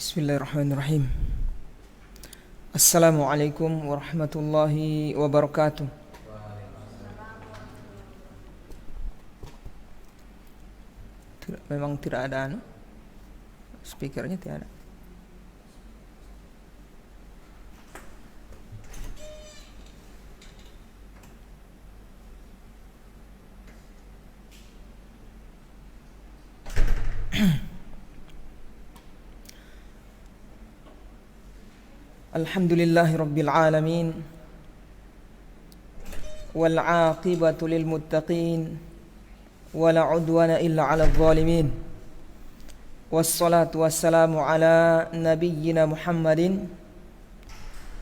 Bismillahirrahmanirrahim. Assalamualaikum warahmatullahi wabarakatuh. Memang tidak ada speakernya tidak ada. Alhamdulillahi rabbil alamin wal 'aqibatu lil muttaqin wala 'udwana illa 'alal zalimin. Wassalatu wassalamu ala nabiyyina Muhammadin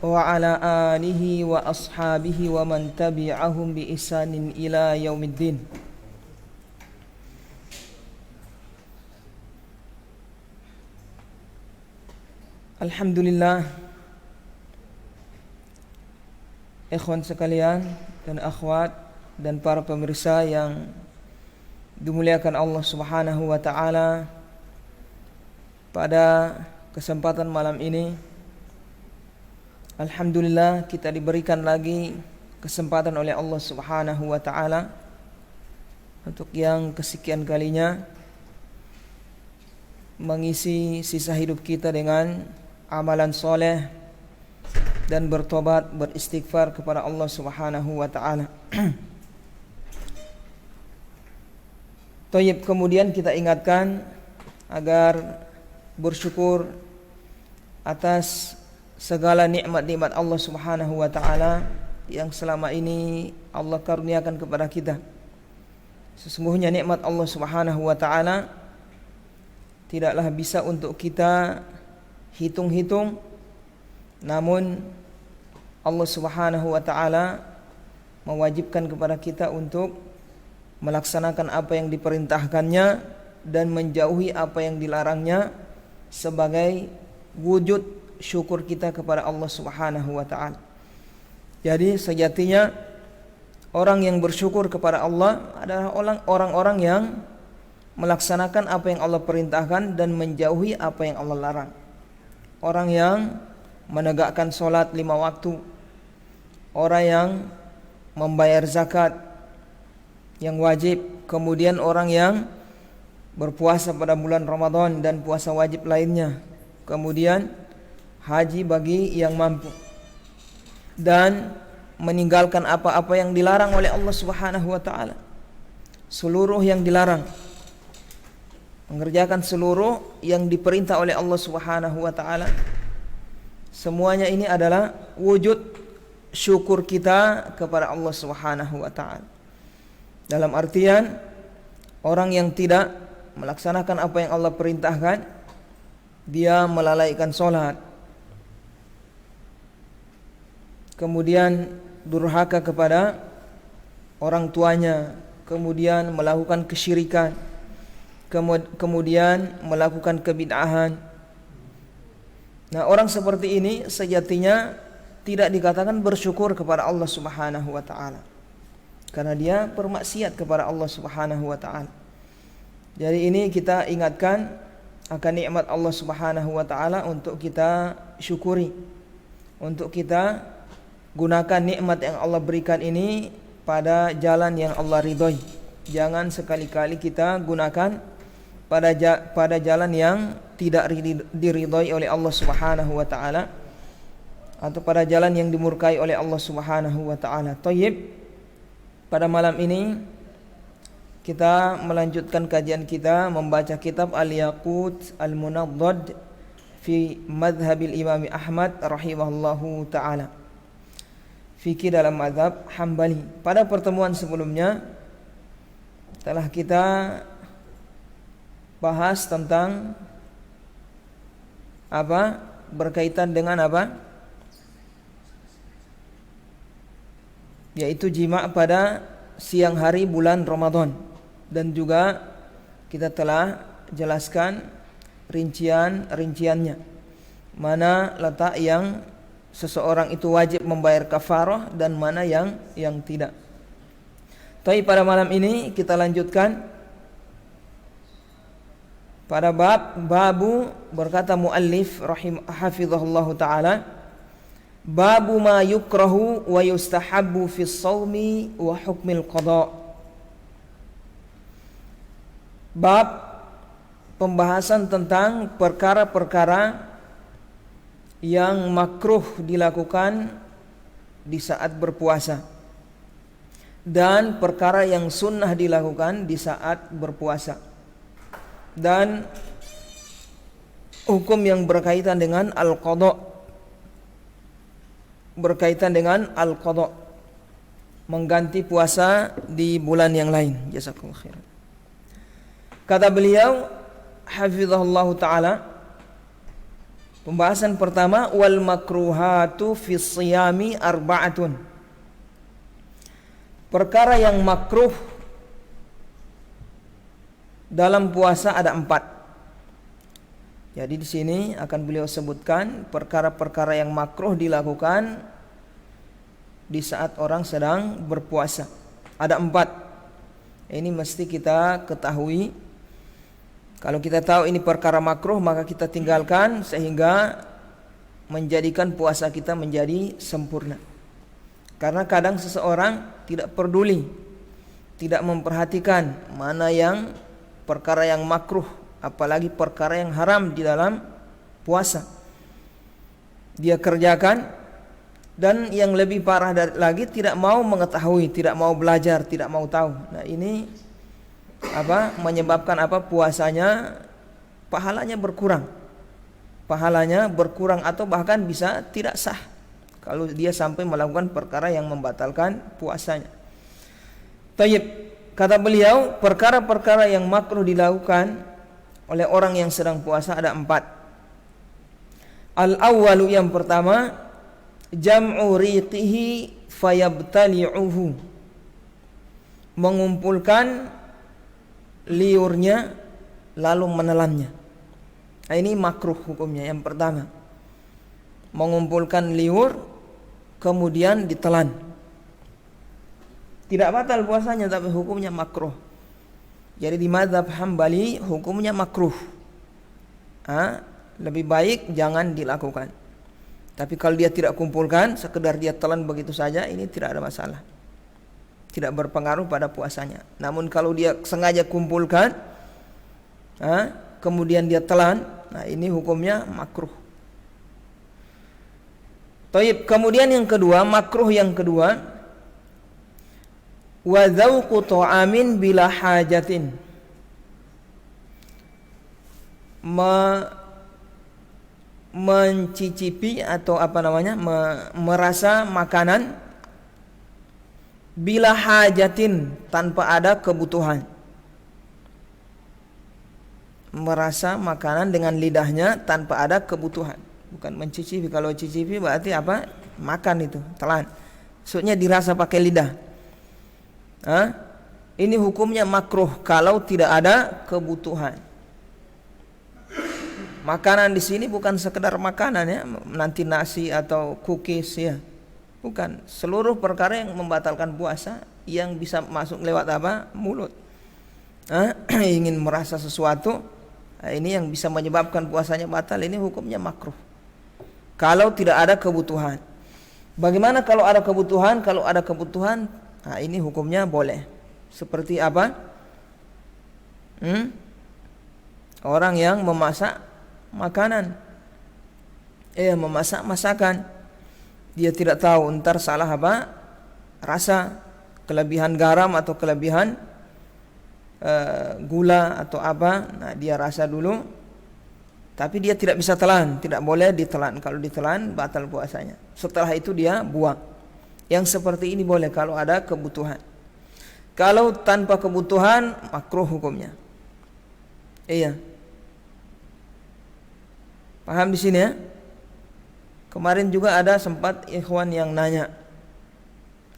wa ala alihi wa ashabihi wa man tabi'ahum bi ihsanin ila yaumiddin. Alhamdulillah, ikhwan sekalian dan akhwat dan para pemirsa yang dimuliakan Allah Subhanahu wa taala, pada kesempatan malam ini alhamdulillah kita diberikan lagi kesempatan oleh Allah Subhanahu wa taala untuk yang kesekian kalinya mengisi sisa hidup kita dengan amalan soleh dan bertobat, beristighfar kepada Allah Subhanahu wa taala. Thayyib, kemudian kita ingatkan agar bersyukur atas segala nikmat-nikmat Allah Subhanahu wa taala yang selama ini Allah karuniakan kepada kita. Sesungguhnya nikmat Allah Subhanahu wa taala tidaklah bisa untuk kita hitung-hitung, namun Allah Subhanahu wa taala mewajibkan kepada kita untuk melaksanakan apa yang diperintahkannya dan menjauhi apa yang dilarangnya sebagai wujud syukur kita kepada Allah Subhanahu wa taala. Jadi sejatinya orang yang bersyukur kepada Allah adalah orang-orang yang melaksanakan apa yang Allah perintahkan dan menjauhi apa yang Allah larang. Orang yang menegakkan sholat 5 waktu, orang yang membayar zakat yang wajib, kemudian orang yang berpuasa pada bulan Ramadan dan puasa wajib lainnya, kemudian haji bagi yang mampu, dan meninggalkan apa-apa yang dilarang oleh Allah Subhanahu wa taala. Seluruh yang dilarang, mengerjakan seluruh yang diperintah oleh Allah Subhanahu wa taala. Semuanya ini adalah wujud syukur kita kepada Allah Subhanahu wa taala. Dalam artian orang yang tidak melaksanakan apa yang Allah perintahkan, dia melalaikan sholat, kemudian durhaka kepada orang tuanya, kemudian melakukan kesyirikan, kemudian melakukan kebid'ahan. Nah, orang seperti ini sejatinya tidak dikatakan bersyukur kepada Allah Subhanahu wa taala, karena dia bermaksiat kepada Allah Subhanahu wa taala. Jadi ini kita ingatkan akan nikmat Allah Subhanahu wa taala untuk kita syukuri, untuk kita gunakan nikmat yang Allah berikan ini pada jalan yang Allah ridhoi. Jangan sekali-kali kita gunakan pada jalan yang tidak diridhoi oleh Allah Subhanahu wa taala, atau pada jalan yang dimurkai oleh Allah Subhanahu wa taala. Thayyib, pada malam ini kita melanjutkan kajian kita membaca kitab Al-Yaqut Al-Munaddad fi Madhabil Imam Ahmad rahimahullahu taala, fikih dalam mazhab Hambali. Pada pertemuan sebelumnya telah kita bahas tentang apa? Berkaitan dengan apa? Yaitu jima' pada siang hari bulan Ramadan. Dan juga kita telah jelaskan rinciannya. Mana letak yang seseorang itu wajib membayar kafarah dan mana yang tidak. Tapi pada malam ini kita lanjutkan pada babu berkata muallif hafizahullahu taala, babu ma yukrahu wa yustahabbu fi shaumi wa hukmil qada. Bab pembahasan tentang perkara-perkara yang makruh dilakukan di saat berpuasa dan perkara yang sunnah dilakukan di saat berpuasa, dan hukum yang berkaitan dengan al-qada, mengganti puasa di bulan yang lain. Jazakallahu khairan. Kata beliau hafizahullah taala, pembahasan pertama, wal makruhatu fi siyami arba'atun. Perkara yang makruh dalam puasa ada 4. Jadi di sini akan beliau sebutkan perkara-perkara yang makruh dilakukan di saat orang sedang berpuasa. Ada 4. Ini mesti kita ketahui. Kalau kita tahu ini perkara makruh, maka kita tinggalkan sehingga menjadikan puasa kita menjadi sempurna. Karena kadang seseorang tidak peduli, tidak memperhatikan mana yang perkara yang makruh, apalagi perkara yang haram di dalam puasa. Dia kerjakan, dan yang lebih parah lagi tidak mau mengetahui, tidak mau belajar, tidak mau tahu. Nah, ini menyebabkan puasanya pahalanya berkurang. Pahalanya berkurang atau bahkan bisa tidak sah kalau dia sampai melakukan perkara yang membatalkan puasanya. Tayyib, kata beliau, perkara-perkara yang makruh dilakukan oleh orang yang sedang puasa ada 4. Al-awwalu, yang pertama, jam'u riqihi fayabtali'uhu, mengumpulkan liurnya lalu menelannya. Nah, ini makruh hukumnya. Yang pertama, mengumpulkan liur kemudian ditelan. Tidak batal puasanya, tapi hukumnya makruh. Jadi di mazhab Hambali hukumnya makruh. Lebih baik jangan dilakukan. Tapi kalau dia tidak kumpulkan, sekedar dia telan begitu saja, ini tidak ada masalah, tidak berpengaruh pada puasanya. Namun kalau dia sengaja kumpulkan, kemudian dia telan, nah ini hukumnya makruh. Taib. Kemudian yang kedua, makruh yang kedua, wa dzauqu ta'amin bila hajatin, mencicipi atau merasa makanan bila hajatin, tanpa ada kebutuhan. Merasa makanan dengan lidahnya tanpa ada kebutuhan. Bukan mencicipi. Kalau cicipi berarti makan itu, telan. Maksudnya dirasa pakai lidah. Ini hukumnya makruh kalau tidak ada kebutuhan. Makanan di sini bukan sekedar makanan ya, nanti nasi atau cookies ya. Bukan, seluruh perkara yang membatalkan puasa yang bisa masuk lewat mulut. Ingin merasa sesuatu, ini yang bisa menyebabkan puasanya batal, ini hukumnya makruh kalau tidak ada kebutuhan. Bagaimana kalau ada kebutuhan? Kalau ada kebutuhan, ini hukumnya boleh. Seperti apa? Orang yang memasak makanan, memasak masakan, dia tidak tahu entar salah rasa, kelebihan garam atau kelebihan gula atau nah dia rasa dulu. Tapi dia tidak bisa telan, tidak boleh ditelan. Kalau ditelan batal puasanya. Setelah itu dia buang. Yang seperti ini boleh kalau ada kebutuhan. Kalau tanpa kebutuhan, makruh hukumnya. Iya. Paham di sini ya? Kemarin juga ada sempat ikhwan yang nanya.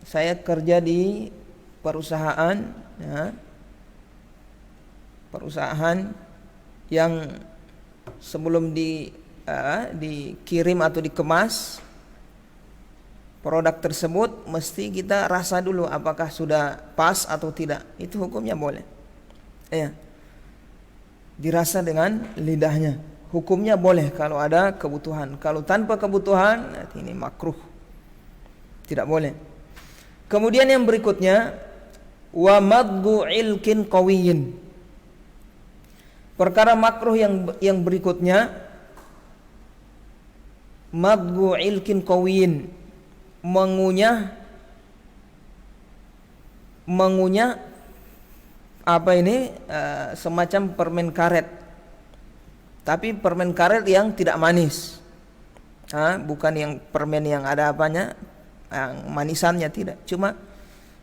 Saya kerja di perusahaan, ya, perusahaan yang sebelum dikirim atau dikemas produk tersebut mesti kita rasa dulu apakah sudah pas atau tidak. Itu hukumnya boleh. Ya. dirasa dengan lidahnya. Hukumnya boleh kalau ada kebutuhan. Kalau tanpa kebutuhan, ini makruh, tidak boleh. Kemudian yang berikutnya, wa madghu ilkin qawiyin. Perkara makruh yang berikutnya, madghu ilkin qawiyin, mengunyah semacam permen karet, tapi permen karet yang tidak manis, bukan yang permen yang ada apanya, yang manisannya, tidak. Cuma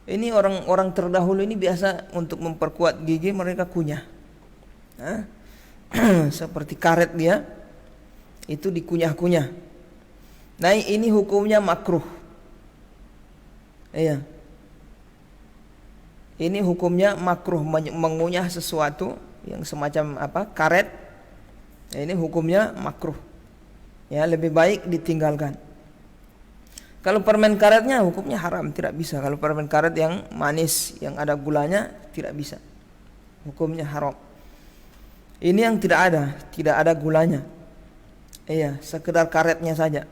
ini orang terdahulu ini biasa untuk memperkuat gigi mereka kunyah, seperti karet dia itu dikunyah-kunyah. Nah ini hukumnya makruh. Iya. Ini hukumnya makruh, mengunyah sesuatu yang semacam karet. Ini hukumnya makruh. Ya, lebih baik ditinggalkan. Kalau permen karetnya hukumnya haram, tidak bisa. Kalau permen karet yang manis, yang ada gulanya, tidak bisa. Hukumnya haram. Ini yang tidak ada gulanya. Iya, sekedar karetnya saja.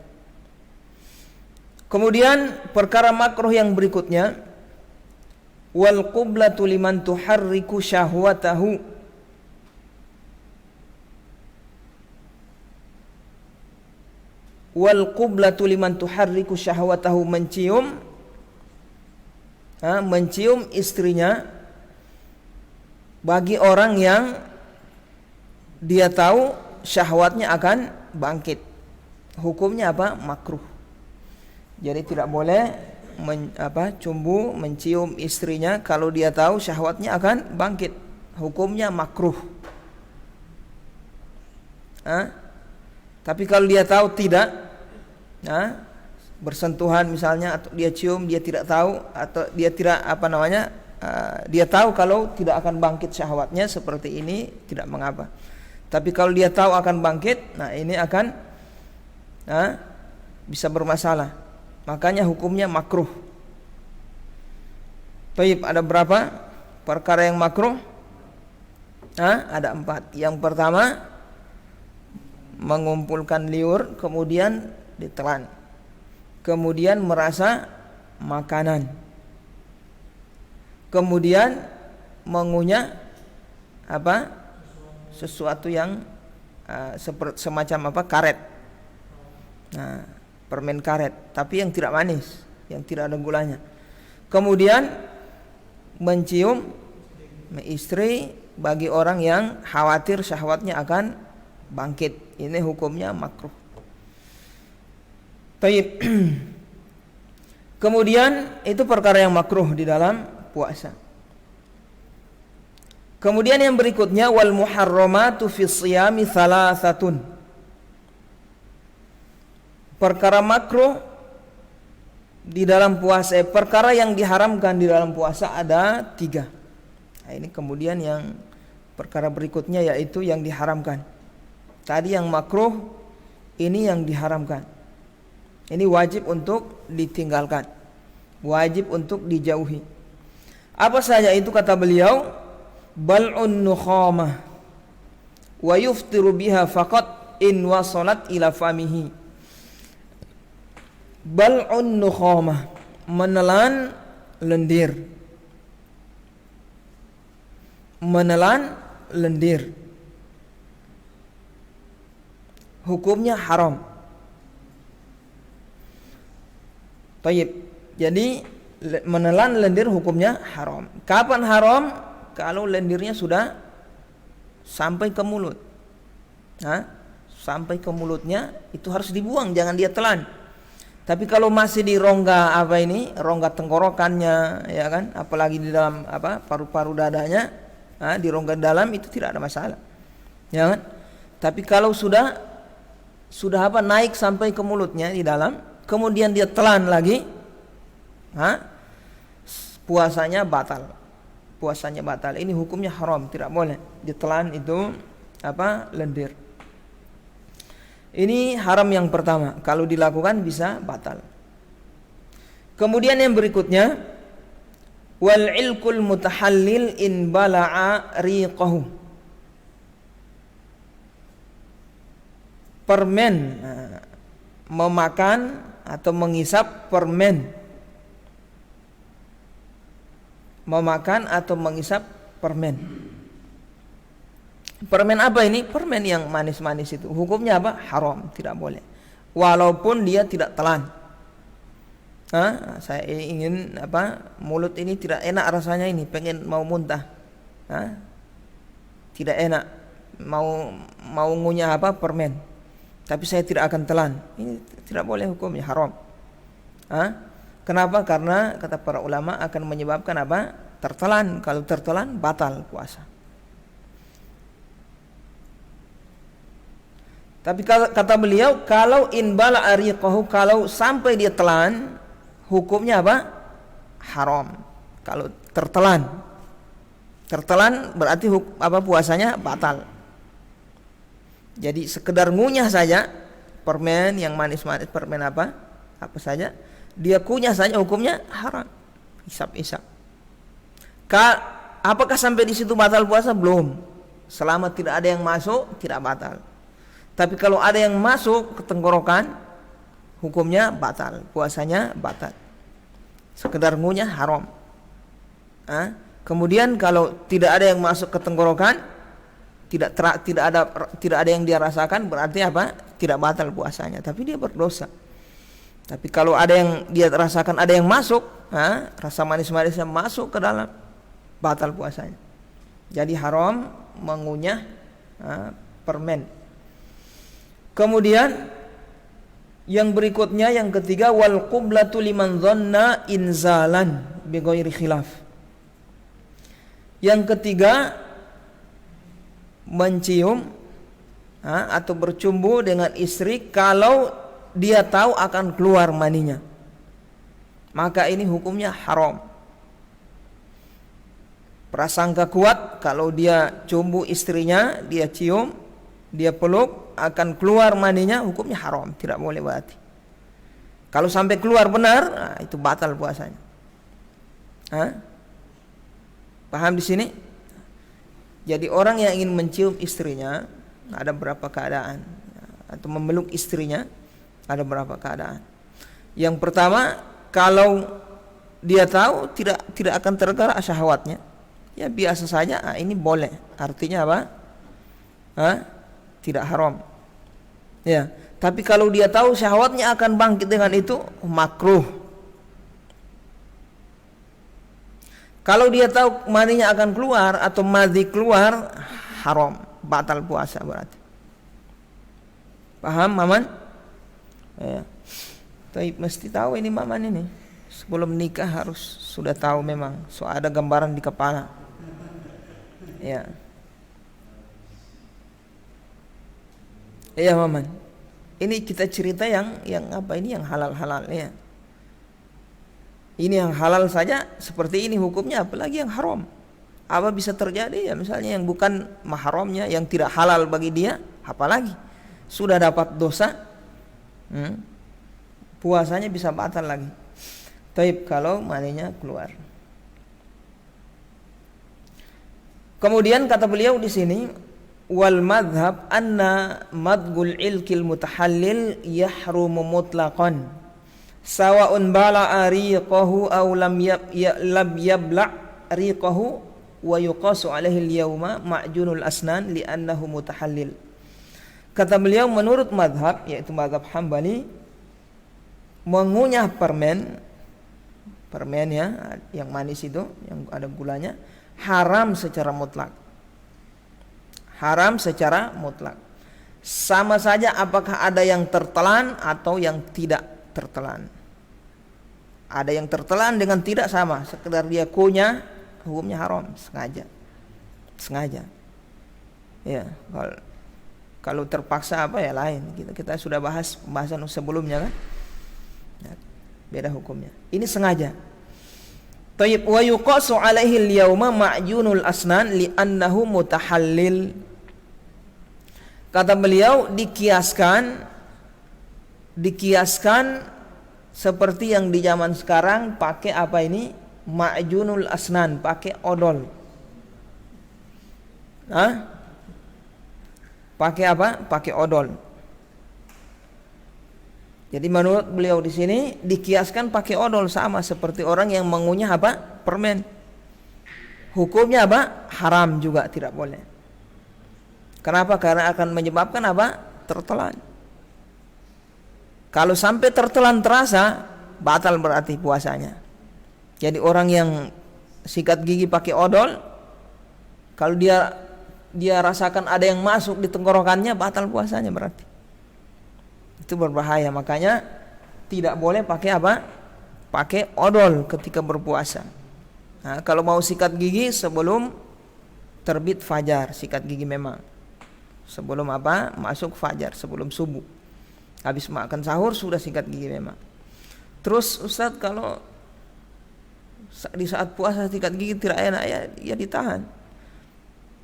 Kemudian perkara makruh yang berikutnya, wal qiblatu liman tuharriku syahwatahu. Wal qiblatu liman tuharriku syahwatahu, mencium istrinya bagi orang yang dia tahu syahwatnya akan bangkit. Hukumnya apa? Makruh. Jadi tidak boleh mencium istrinya kalau dia tahu syahwatnya akan bangkit. Hukumnya makruh. Tapi kalau dia tahu tidak, bersentuhan misalnya, atau dia cium, dia tidak tahu, atau dia tidak dia tahu kalau tidak akan bangkit syahwatnya, seperti ini tidak mengapa. Tapi kalau dia tahu akan bangkit, nah ini akan bisa bermasalah. Makanya hukumnya makruh. Baik, ada berapa perkara yang makruh? Ada 4. Yang pertama, mengumpulkan liur kemudian ditelan, kemudian merasa makanan, kemudian mengunyah sesuatu yang semacam karet, permen karet, tapi yang tidak manis, yang tidak ada gulanya. Kemudian mencium istri bagi orang yang khawatir syahwatnya akan bangkit. Ini hukumnya makruh. Baik. Kemudian itu perkara yang makruh di dalam puasa. Kemudian yang berikutnya, wal muharramatu fi shiyami thalathatun. Perkara makruh di dalam puasa, perkara yang diharamkan di dalam puasa ada 3. Nah, ini kemudian yang perkara berikutnya yaitu yang diharamkan. Tadi yang makruh, ini yang diharamkan. Ini wajib untuk ditinggalkan, wajib untuk dijauhi. Apa saja itu kata beliau? Bal'un nukhamah wa yuftiru biha faqat in wasalat ila famihi. Bal'un nukhamah, menelan lendir. Menelan lendir hukumnya haram. Tayyib. Jadi menelan lendir hukumnya haram. Kapan haram? Kalau lendirnya sudah sampai ke mulut. Sampai ke mulutnya itu harus dibuang, jangan dia telan. Tapi kalau masih di rongga rongga tenggorokannya, ya kan, apalagi di dalam paru-paru dadanya, di rongga dalam itu tidak ada masalah, ya kan. Tapi kalau sudah naik sampai ke mulutnya di dalam, kemudian dia telan lagi, puasanya batal. Puasanya batal. Ini hukumnya haram, tidak boleh ditelan itu lendir. Ini haram yang pertama, kalau dilakukan bisa batal. Kemudian yang berikutnya, wal ilkul mutahallil in bala'a riqahu. permen, memakan atau mengisap permen, memakan atau mengisap permen. Permen apa ini? Permen yang manis-manis itu. Hukumnya apa? Haram, tidak boleh. Walaupun dia tidak telan. Saya ingin mulut ini tidak enak rasanya, ini pengen mau muntah. Tidak enak, mau ngunyah permen. Tapi saya tidak akan telan. Ini tidak boleh, hukumnya haram. Kenapa? Karena kata para ulama akan menyebabkan tertelan. Kalau tertelan batal puasa. Tapi kata beliau, kalau inbala ariqahu, kalau sampai dia telan, hukumnya haram. Kalau tertelan berarti puasanya batal. Jadi sekedar ngunyah saja permen yang manis-manis, permen apa saja, dia kunyah saja, hukumnya haram. Isap-isap. Apakah sampai di situ batal puasa? Belum. Selama tidak ada yang masuk, tidak batal. Tapi kalau ada yang masuk ke tenggorokan, hukumnya batal, puasanya batal. Sekedar ngunyah haram. Kemudian kalau tidak ada yang masuk ke tenggorokan, tidak ada yang dia rasakan, berarti tidak batal puasanya, tapi dia berdosa. Tapi kalau ada yang dia rasakan, ada yang masuk, rasa manis-manisnya masuk ke dalam, batal puasanya. Jadi haram mengunyah permen. Kemudian yang berikutnya, yang ketiga, wal qiblatu liman dhanna inzalan bi ghairi khilaf. Yang ketiga, mencium atau bercumbu dengan istri kalau dia tahu akan keluar maninya, maka ini hukumnya haram. Prasangka kuat kalau dia cumbu istrinya, dia cium, dia peluk, akan keluar maninya, hukumnya haram, tidak boleh berarti. Kalau sampai keluar benar, itu batal puasanya. Paham di sini? Jadi orang yang ingin mencium istrinya ada berapa keadaan, atau memeluk istrinya ada berapa keadaan. Yang pertama, kalau dia tahu tidak akan tergerak syahwatnya, ya biasa saja, ini boleh. Artinya apa? Tidak haram. Ya, tapi kalau dia tahu syahwatnya akan bangkit dengan itu, makruh. Kalau dia tahu maninya akan keluar atau madhi keluar, haram, batal puasa berarti. Paham, Maman? Ya. Tapi mesti tahu ini Maman ini. Sebelum nikah harus sudah tahu memang. So ada gambaran di kepala. Ya. Iya Maman. Ini kita cerita yang yang halal-halal ya. Ini yang halal saja seperti ini hukumnya, apalagi yang haram. Apa bisa terjadi ya, misalnya yang bukan mahramnya, yang tidak halal bagi dia, apalagi sudah dapat dosa, puasanya bisa batal lagi. Taib kalau maninya keluar. Kemudian kata beliau di sini, wal madhab anna madgul ilkil mutahallil yahrumu mutlaqan sawa'un bala ariqahu aw lam yabla riqahu wa yuqasu alaihi al-yawma ma'junul asnan li'annahu mutahallil. Kata beliau, menurut madhab, yaitu madhab Hambali, mengunyah permen ya, yang manis itu, yang ada gulanya, haram secara mutlak. Haram secara mutlak. Sama saja apakah ada yang tertelan atau yang tidak tertelan. Ada yang tertelan dengan tidak sama, sekedar dia kunyah, hukumnya haram, sengaja. Ya, kalau terpaksa ya lain. Kita sudah bahas pembahasan sebelumnya kan. Ya, beda hukumnya. Ini sengaja. Tayyib wa yuqasu alaihi al-yawma ma'junul asnan li'annahu mutahallil. Kata beliau, dikiaskan seperti yang di zaman sekarang pakai apa ini? Ma'junul asnan, pakai odol. Pakai apa? Pakai odol. Jadi menurut beliau di sini dikiaskan pakai odol sama seperti orang yang mengunyah apa? Permen. Hukumnya apa? Haram juga, tidak boleh. Kenapa? Karena akan menyebabkan apa? Tertelan. Kalau sampai tertelan terasa, batal berarti puasanya. Jadi orang yang sikat gigi pakai odol, kalau dia rasakan ada yang masuk di tenggorokannya, batal puasanya berarti. Itu berbahaya, makanya tidak boleh pakai apa? Pakai odol ketika berpuasa. Nah, kalau mau sikat gigi sebelum terbit fajar, sikat gigi memang. Sebelum apa? Masuk fajar, sebelum subuh. Habis makan sahur sudah sikat gigi memang. Terus Ustadz, kalau di saat puasa sikat gigi tidak enak, ya ditahan.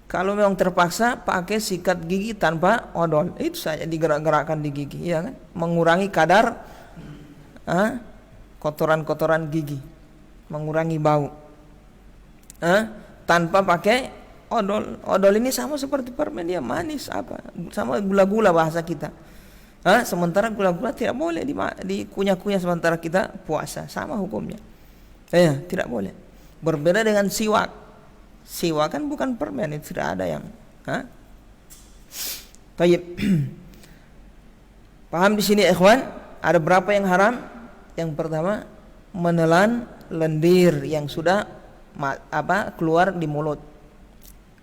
Kalau memang terpaksa pakai sikat gigi tanpa odol, itu saja digerak-gerakkan di gigi, ya kan? Mengurangi kadar kotoran-kotoran gigi, mengurangi bau. Tanpa pakai odol. Odol ini sama seperti permen, dia manis apa? Sama gula-gula bahasa kita. Sementara gula-gula tidak boleh dikunyah-kunyah sementara kita puasa, sama hukumnya. Tidak boleh. Berbeda dengan siwak. Siwak kan bukan permen, itu tidak ada yang Tayyib. Paham di sini ikhwan? Ada berapa yang haram? Yang pertama, menelan lendir yang sudah keluar di mulut.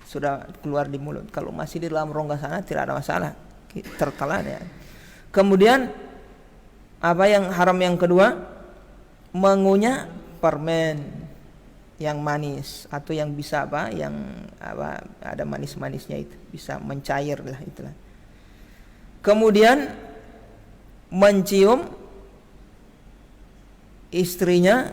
Sudah keluar di mulut. Kalau masih di dalam rongga sana tidak ada masalah, tertelan ya. Kemudian apa yang haram yang kedua? Mengunyah permen yang manis atau yang bisa ada manis-manisnya, itu bisa mencair lah itulah. Kemudian mencium istrinya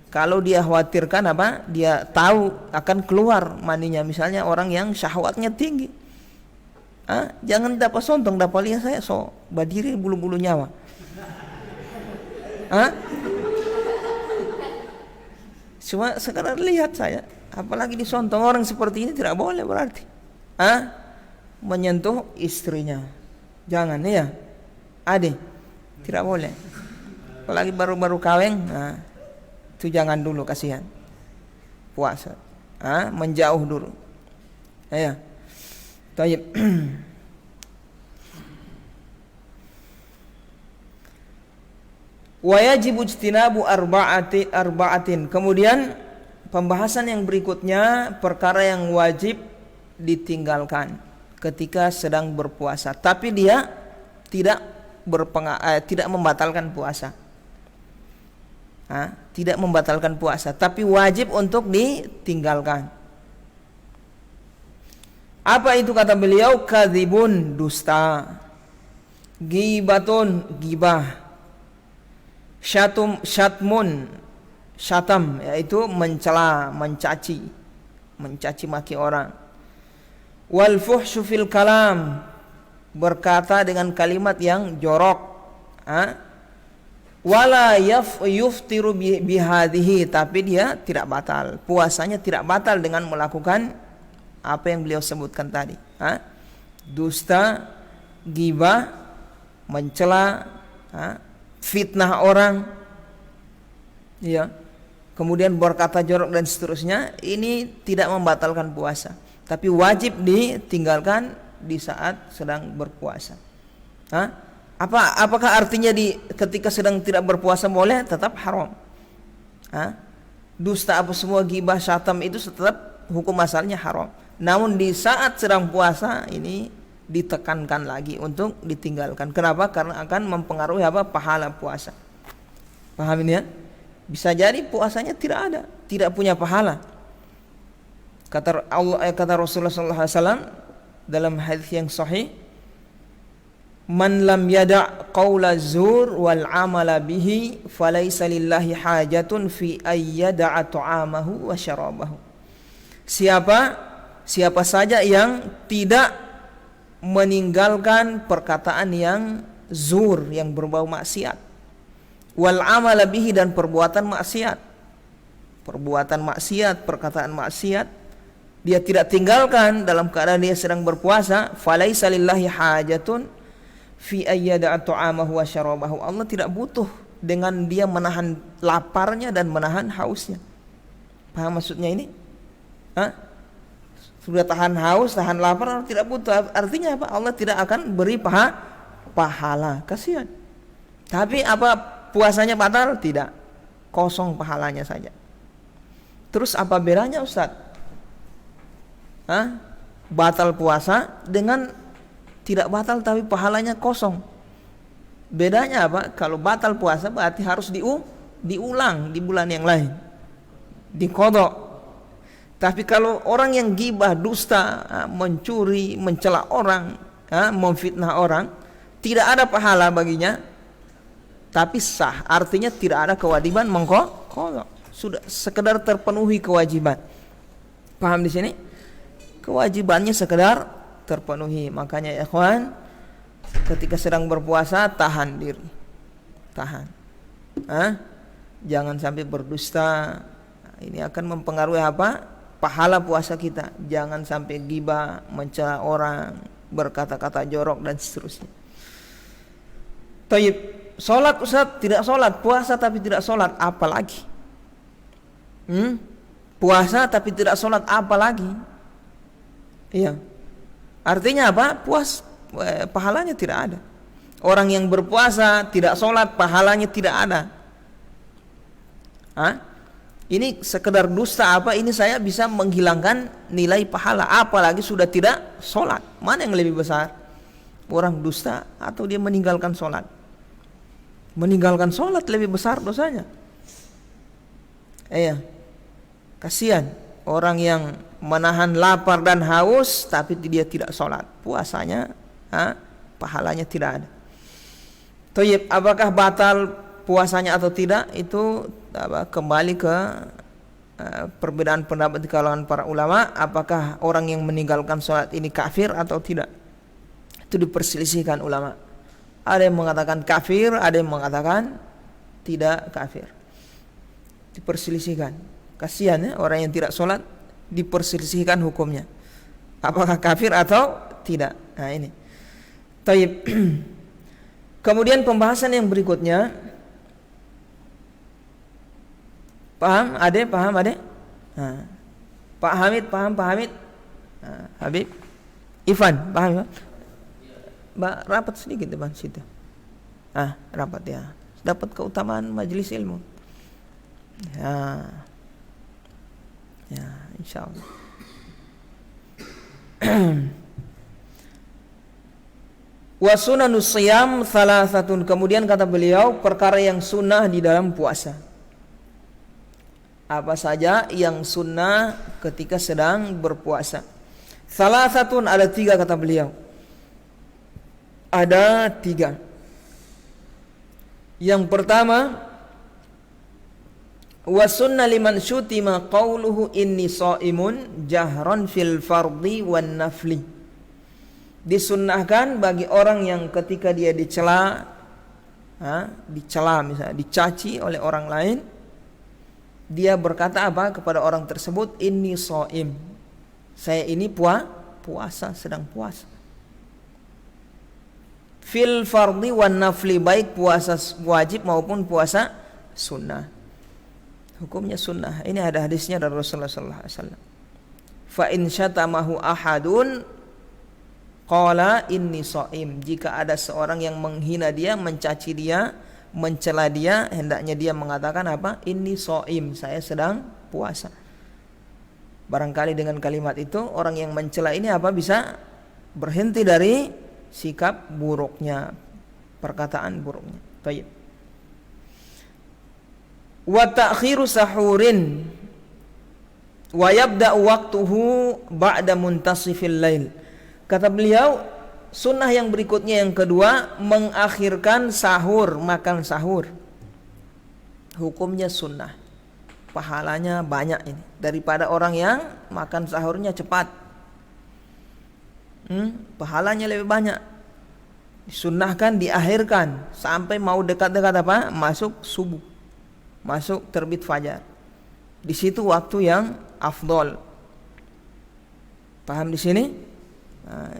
kalau dia khawatirkan dia tahu akan keluar maninya, misalnya orang yang syahwatnya tinggi. Jangan dapat sontong, dapat lihat saya badiri bulu-bulu nyawa. Cuma sekarang lihat saya, apalagi disontong orang seperti ini tidak boleh berarti. Menyentuh istrinya. Jangan ya. Adik, tidak boleh. Apalagi baru-baru kawin, itu jangan dulu, kasihan. Puasa. Menjauh dulu. Ya. Tayyib. Wa yajibu ijtinabu arba'atin. Kemudian pembahasan yang berikutnya, perkara yang wajib ditinggalkan ketika sedang berpuasa, tapi dia tidak membatalkan puasa. Tidak membatalkan puasa, tapi wajib untuk ditinggalkan. Apa itu kata beliau? Kadzibun, dusta. Ghibatun, gibah. Syatmun, syatam, yaitu mencela, mencaci maki orang. Wal fuhsyu fil kalam, berkata dengan kalimat yang jorok. Wala yuftiru bihadhihi, tapi dia tidak batal, puasanya tidak batal dengan melakukan apa yang beliau sebutkan tadi. Dusta, ghibah, mencela, fitnah orang, ya, kemudian berkata jorok dan seterusnya, ini tidak membatalkan puasa, tapi wajib ditinggalkan di saat sedang berpuasa. Apakah artinya ketika sedang tidak berpuasa boleh? Tetap haram. Dusta apa semua, ghibah, syatam itu tetap hukum asalnya haram. Namun di saat sedang puasa ini ditekankan lagi untuk ditinggalkan. Kenapa? Karena akan mempengaruhi pahala puasa. Paham ini ya? Bisa jadi puasanya tidak ada, tidak punya pahala. Kata Rasulullah SAW dalam hadis yang sahih, man lam yada' qawla zur wal amala bihi falaysa lillahi hajatun fi ayyada'a ta'amahu wa syarabahu. Siapa saja yang tidak meninggalkan perkataan yang zur, yang berbau maksiat, wal amala bihi, dan perbuatan maksiat, perkataan maksiat, dia tidak tinggalkan dalam keadaan dia sedang berpuasa, falaisa lillahi hajatun, fi ayyada'a ta'amahu wa syarabahu. Allah tidak butuh dengan dia menahan laparnya dan menahan hausnya. Paham maksudnya ini? Sudah tahan haus, tahan lapar, Allah tidak butuh. Artinya apa? Allah tidak akan beri pahala. Kasihan. Tapi apa puasanya batal? Tidak. Kosong pahalanya saja. Terus apa bedanya Ustaz? Batal puasa dengan tidak batal tapi pahalanya kosong. Bedanya apa? Kalau batal puasa berarti harus diulang di bulan yang lain, diqadha. Tapi kalau orang yang gibah, dusta, mencuri, mencela orang, memfitnah orang, tidak ada pahala baginya, tapi sah. Artinya tidak ada kewajiban mengqadha. Sudah sekedar terpenuhi kewajiban. Paham di sini? Kewajibannya sekedar terpenuhi. Makanya ya ikhwan, ketika sedang berpuasa tahan diri. Tahan. Jangan sampai berdusta. Ini akan mempengaruhi apa? Pahala puasa kita. Jangan sampai gibah, mencela orang, berkata-kata jorok dan seterusnya. Taib. Salat Ustaz, tidak salat. Puasa tapi tidak salat, apa lagi? Puasa tapi tidak salat, apa lagi? Iya. Artinya apa? Pahalanya tidak ada. Orang yang berpuasa tidak salat, pahalanya tidak ada. Ini sekedar dusta apa? Ini saya bisa menghilangkan nilai pahala. Apalagi sudah tidak salat. Mana yang lebih besar? Orang dusta atau dia meninggalkan salat? Meninggalkan salat lebih besar dosanya. Iya. Kasihan orang yang menahan lapar dan haus tapi dia tidak salat. Puasanya pahalanya tidak ada. Thayyib, apakah batal puasanya atau tidak? Itu kembali ke perbedaan pendapat di kalangan para ulama. Apakah orang yang meninggalkan salat ini kafir atau tidak? Itu diperselisihkan ulama. Ada yang mengatakan kafir, ada yang mengatakan tidak kafir. Diperselisihkan. Kasihan ya orang yang tidak sholat, diperselisihkan hukumnya. Apakah kafir atau tidak? Nah ini. Taib. Kemudian pembahasan yang berikutnya. Paham? Ade? Paham Ade? Pak Hamid, paham Pak Hamid? Habib? Ivan, paham ya? Mbak, rapat sedikit depan situ. Rapat ya. Dapat keutamaan majelis ilmu. Ya, insyaallah. Wa sunanus shiyam thalathatun. Kemudian kata beliau, perkara yang sunnah di dalam puasa. Apa saja yang sunnah ketika sedang berpuasa? Thalathatun, ada 3 kata beliau. Ada 3. Yang pertama, wa sunna liman syutima qauluhu inni shaimun jahran fil fardhi wan nafli. Disunnahkan bagi orang yang ketika dia dicela misalnya dicaci oleh orang lain, dia berkata apa kepada orang tersebut? Inni shaim. Saya ini puasa, sedang puasa. Fil fardhi wan nafli, baik puasa wajib maupun puasa sunnah. Hukumnya sunnah. Ini ada hadisnya dari Rasulullah sallallahu alaihi wasallam. Fa in syatamahu ahadun qala inni shaim. Jika ada seorang yang menghina dia, mencaci dia, mencela dia, hendaknya dia mengatakan apa? Inni shaim, saya sedang puasa. Barangkali dengan kalimat itu orang yang mencela ini apa? Bisa berhenti dari sikap buruknya, perkataan buruknya. Baik. Wa ta'khiru sahurin wa yabda waqtuhu ba'da muntasifil lail. Kata beliau, sunnah yang berikutnya yang kedua, mengakhirkan sahur, makan sahur. Hukumnya sunnah. Pahalanya banyak ini daripada orang yang makan sahurnya cepat. Pahalanya lebih banyak. Disunnahkan diakhirkan sampai mau dekat-dekat apa? Masuk subuh. Masuk terbit fajar. Di situ waktu yang afdol. Paham di sini?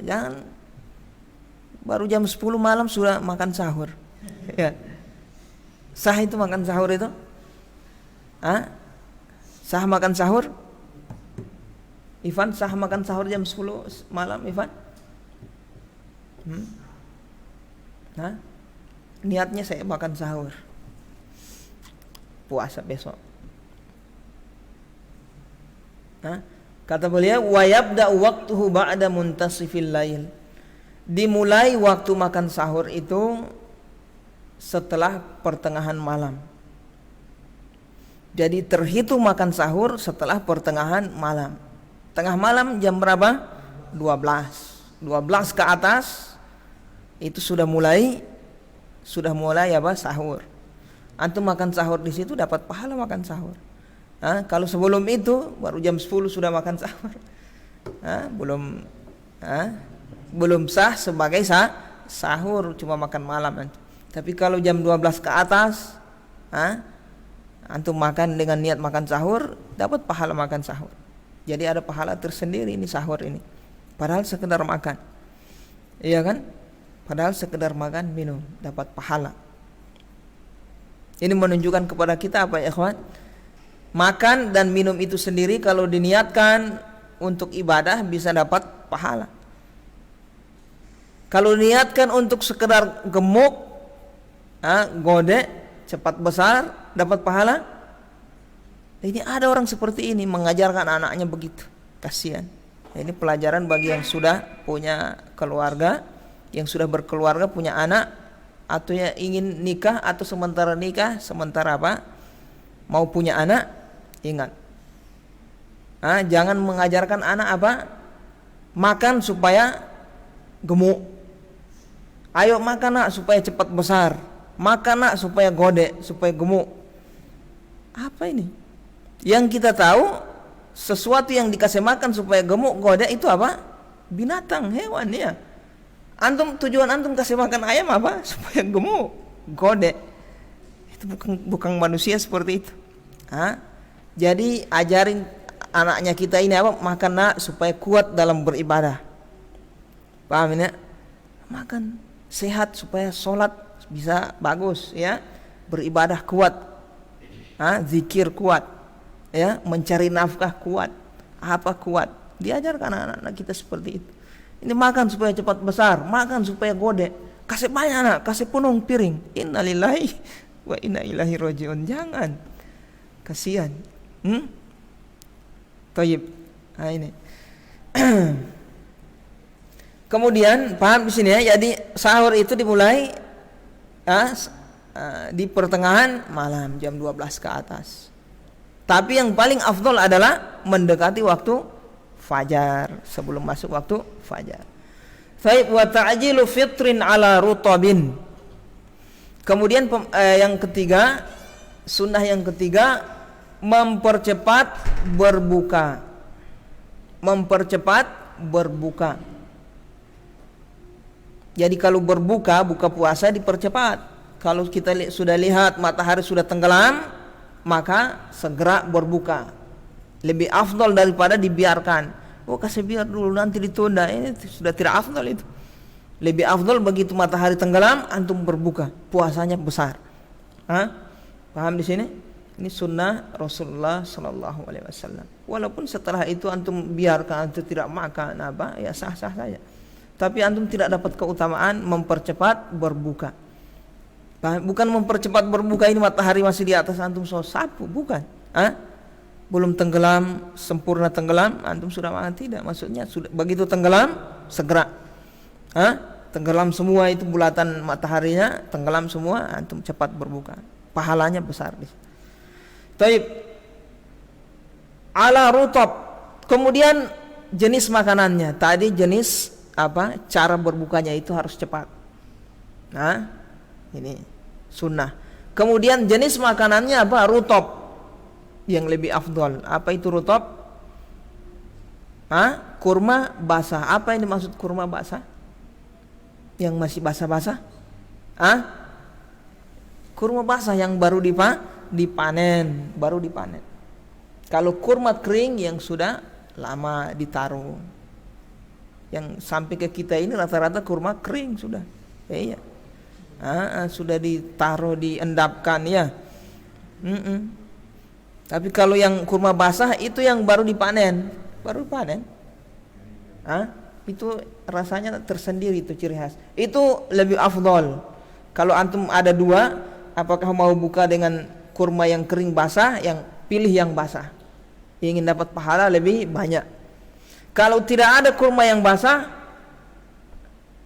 Jangan baru jam 10 malam sudah makan sahur. Ya. Sah itu makan sahur itu? Sah makan sahur? Ivan, sah makan sahur jam 10 malam, Ivan? Niatnya saya makan sahur, puasa besok. Kata beliau, wa yabda'u waqtuhu ba'da muntasifil lail. Dimulai waktu makan sahur itu setelah pertengahan malam. Jadi terhitung makan sahur setelah pertengahan malam. Tengah malam jam berapa? 12 ke atas itu sudah mulai sahur. Antum makan sahur di situ dapat pahala makan sahur. Kalau sebelum itu baru jam 10 sudah makan sahur, belum sah sebagai sahur, cuma makan malam. Tapi kalau jam 12 ke atas, antum makan dengan niat makan sahur, dapat pahala makan sahur. Jadi ada pahala tersendiri ini sahur ini. Padahal sekedar makan, iya kan? Padahal sekedar makan minum dapat pahala. Ini menunjukkan kepada kita apa ya ikhwan? Makan dan minum itu sendiri kalau diniatkan untuk ibadah bisa dapat pahala. Kalau diniatkan untuk sekedar gemuk, gode, cepat besar, dapat pahala. Ini ada orang seperti ini mengajarkan anaknya begitu, kasihan. Ini pelajaran bagi yang sudah punya keluarga, yang sudah berkeluarga punya anak, atau yang ingin nikah atau sementara nikah, sementara mau punya anak. Ingat, jangan mengajarkan anak makan supaya gemuk. Ayo makan nak supaya cepat besar, makan nak supaya gode, supaya gemuk. Apa ini? Yang kita tahu sesuatu yang dikasih makan supaya gemuk gode itu binatang, hewan ya. Tujuan antum kasih makan ayam supaya gemuk gode. Itu bukan manusia seperti itu. Jadi ajarin anaknya kita ini makan nak supaya kuat dalam beribadah. Paham ya? Makan sehat supaya sholat bisa bagus ya, beribadah kuat, zikir kuat, ya, mencari nafkah kuat, kuat. Diajarkan anak-anak kita seperti itu. Ini makan supaya cepat besar, makan supaya gede, kasih banyak anak, kasih penuh piring. Innalillahi wa inna ilaihi rajiun. Jangan, kasihan. Thayyib. Ini. Kemudian paham di sini ya. Jadi sahur itu dimulai di pertengahan malam jam 12 ke atas. Tapi yang paling afdol adalah mendekati waktu fajar, sebelum masuk waktu fajar. Thayyib, wa ta'jilu fitrin ala rutabin. Kemudian yang ketiga, sunnah yang ketiga, mempercepat berbuka. Mempercepat berbuka. Jadi kalau buka puasa dipercepat. Kalau kita sudah lihat matahari sudah tenggelam, maka segera berbuka. Lebih afdal daripada dibiarkan. Kasih biar dulu nanti ditunda. Ini sudah tidak afdal itu. Lebih afdal begitu matahari tenggelam antum berbuka, puasanya besar. Paham di sini? Ini sunnah Rasulullah sallallahu alaihi wasallam. Walaupun setelah itu antum biarkan, antum tidak makan ya sah-sah saja. Tapi antum tidak dapat keutamaan mempercepat berbuka. Bukan mempercepat berbuka ini matahari masih di atas antum sapu, bukan. Belum tenggelam, sempurna tenggelam, antum sudah makan, tidak. Maksudnya sudah begitu tenggelam segera. Tenggelam semua itu bulatan mataharinya, tenggelam semua, antum cepat berbuka. Pahalanya besar. Taib. Ala rutab. Kemudian jenis makanannya. Tadi jenis cara berbukanya itu harus cepat. Ini sunnah. Kemudian jenis makanannya rutab, yang lebih afdol. Apa itu rutab? Kurma basah. Apa yang dimaksud kurma basah? Yang masih basah-basah? Kurma basah yang baru dipanen, baru dipanen. Kalau kurma kering yang sudah lama ditaruh. Yang sampai ke kita ini rata-rata kurma kering sudah. Iya. Sudah ditaruh, diendapkan ya. Tapi kalau yang kurma basah itu yang baru dipanen, itu rasanya tersendiri, itu ciri khas. Itu lebih afdol. Kalau antum ada dua, apakah mau buka dengan kurma yang kering basah, yang pilih yang basah. Ingin dapat pahala lebih banyak. Kalau tidak ada kurma yang basah,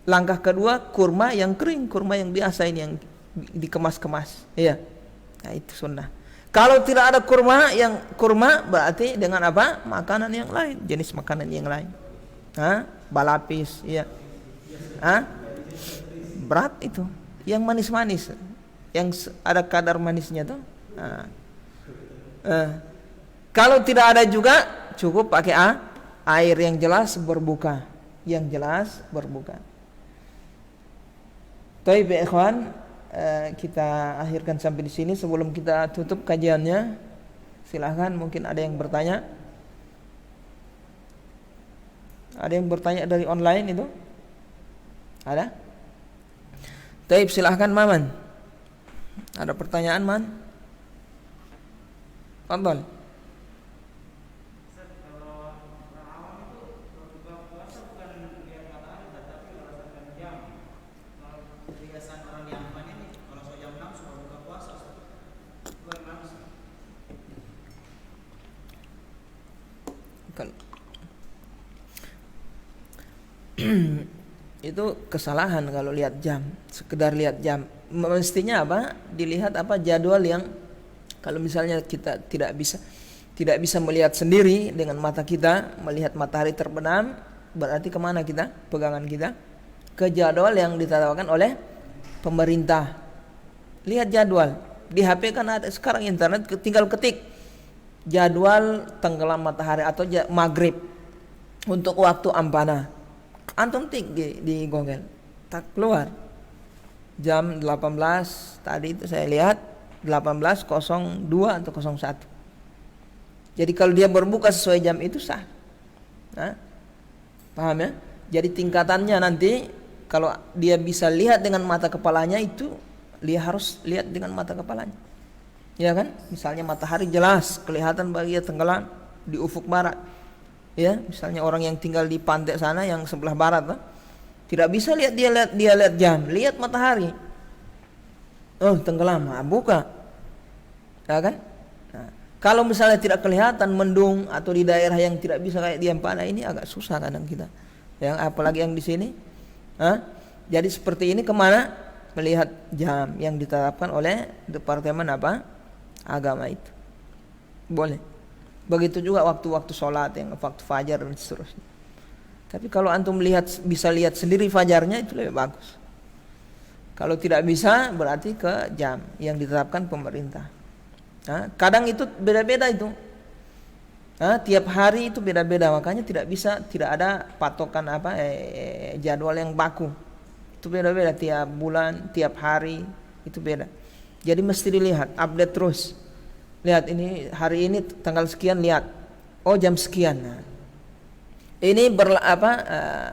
langkah kedua kurma yang kering, kurma yang biasa ini yang dikemas-kemas. Iya. Nah, itu sunnah. Kalau tidak ada kurma berarti dengan apa? Makanan yang lain, jenis makanan yang lain. Balapis, iya. Berat itu. Yang manis-manis, yang ada kadar manisnya tuh. Kalau tidak ada juga cukup pakai air yang jelas berbuka, Baik, ikhwan, kita akhirkan sampai di sini. Sebelum kita tutup kajiannya, silahkan, mungkin ada yang bertanya. Ada yang bertanya dari online itu? Ada? Baik, silahkan Maman. Ada pertanyaan, Man? Fadhal. Itu kesalahan kalau lihat jam, sekedar lihat jam. Mestinya apa? Dilihat apa jadwal yang, kalau misalnya kita tidak bisa melihat sendiri dengan mata kita, melihat matahari terbenam, berarti kemana kita? Pegangan kita ke jadwal yang ditetapkan oleh pemerintah. Lihat jadwal di HP, kan ada sekarang internet, tinggal ketik jadwal tenggelam matahari atau maghrib untuk waktu ampana. Antum tik di Google, tak keluar jam 18 tadi itu, saya lihat 18.02 atau 01. Jadi kalau dia berbuka sesuai jam itu sah. Paham ya? Jadi tingkatannya nanti, kalau dia bisa lihat dengan mata kepalanya, itu dia harus lihat dengan mata kepalanya, ya kan? Misalnya matahari jelas kelihatan bagi dia tenggelam di ufuk barat. Ya, misalnya orang yang tinggal di pantai sana yang sebelah barat, tidak bisa lihat jam, lihat matahari. Oh, tenggelam, buka. Ya kan? Nah, kalau misalnya tidak kelihatan, mendung atau di daerah yang tidak bisa kayak di Ampana ini, agak susah kadang kita. Yang apalagi yang di sini. Jadi seperti ini, kemana? Melihat jam yang ditetapkan oleh Departemen Agama itu. Boleh. Begitu juga waktu-waktu sholat, yang waktu fajar dan seterusnya. Tapi kalau antum bisa lihat sendiri fajarnya, itu lebih bagus. Kalau tidak bisa, berarti ke jam yang ditetapkan pemerintah. Kadang itu beda-beda itu. Tiap hari itu beda-beda, makanya tidak ada patokan jadwal yang baku. Itu beda-beda, tiap bulan, tiap hari itu beda. Jadi mesti dilihat, update terus. Lihat ini hari ini tanggal sekian, lihat jam sekian. Ini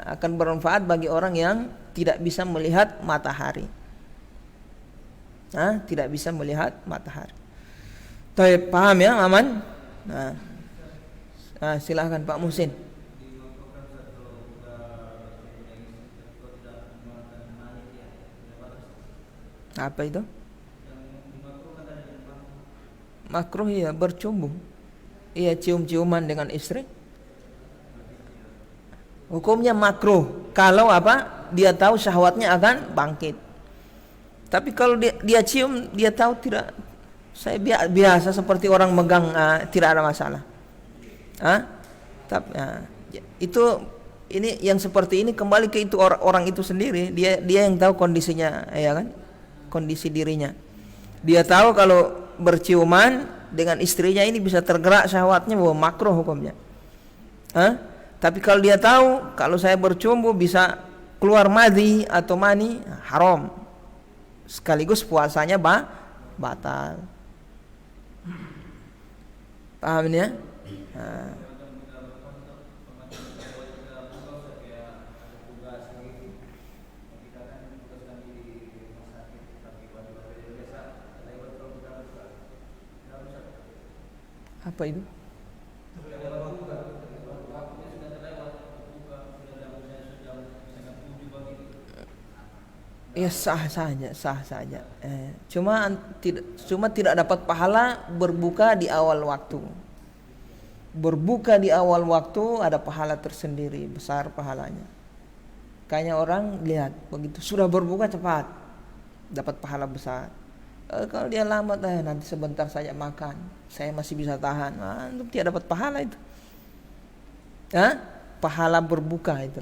akan bermanfaat bagi orang yang tidak bisa melihat matahari. Tidak bisa melihat matahari. Paham ya, Aman? Silahkan Pak Muhsin. Apa itu? Makruh ya, bercumbu. Iya, cium-ciuman dengan istri. Hukumnya makruh kalau dia tahu syahwatnya akan bangkit. Tapi kalau dia cium, dia tahu tidak, saya biasa seperti orang megang, tidak ada masalah. Tapi itu, ini yang seperti ini kembali ke itu orang itu sendiri. Dia yang tahu kondisinya, ya kan? Kondisi dirinya. Dia tahu kalau berciuman dengan istrinya ini bisa tergerak syahwatnya, bahwa makruh hukumnya. Tapi kalau dia tahu kalau saya bercumbu bisa keluar madhi atau mani, haram. Sekaligus puasanya batal. Paham ya? Apa itu? Ya sah saja, sah saja. Cuma tidak dapat pahala berbuka di awal waktu. Berbuka di awal waktu ada pahala tersendiri, besar pahalanya. Kayaknya orang lihat begitu sudah berbuka cepat dapat pahala besar. Kalau dia lambat nanti sebentar saja makan, saya masih bisa tahan. Itu tidak dapat pahala itu. Pahala berbuka itu,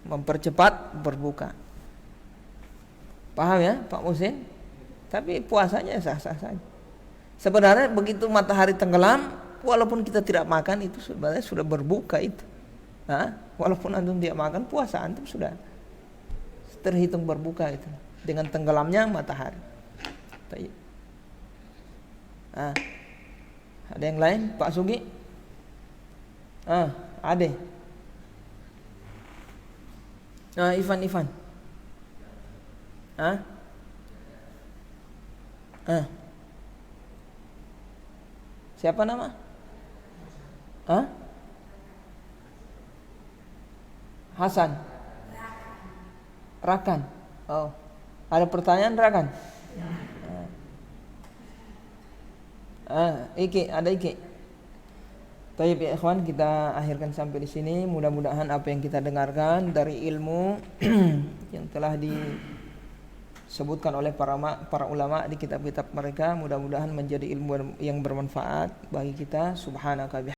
mempercepat berbuka. Paham ya Pak Musin? Tapi puasanya sah-sah saja. Sebenarnya begitu matahari tenggelam, walaupun kita tidak makan itu sebenarnya sudah berbuka itu. Walaupun antum tidak makan, puasa antum sudah terhitung berbuka itu dengan tenggelamnya matahari. Ada yang lain Pak Sugi? Ada. Ivan. Siapa nama? Hasan. Rakan. Oh, ada pertanyaan Rakan? Iki. Baik ya ikhwan, kita akhirkan sampai di sini. Mudah-mudahan apa yang kita dengarkan dari ilmu yang telah disebutkan oleh para ulama di kitab-kitab mereka, mudah-mudahan menjadi ilmu yang bermanfaat bagi kita. Subhanaka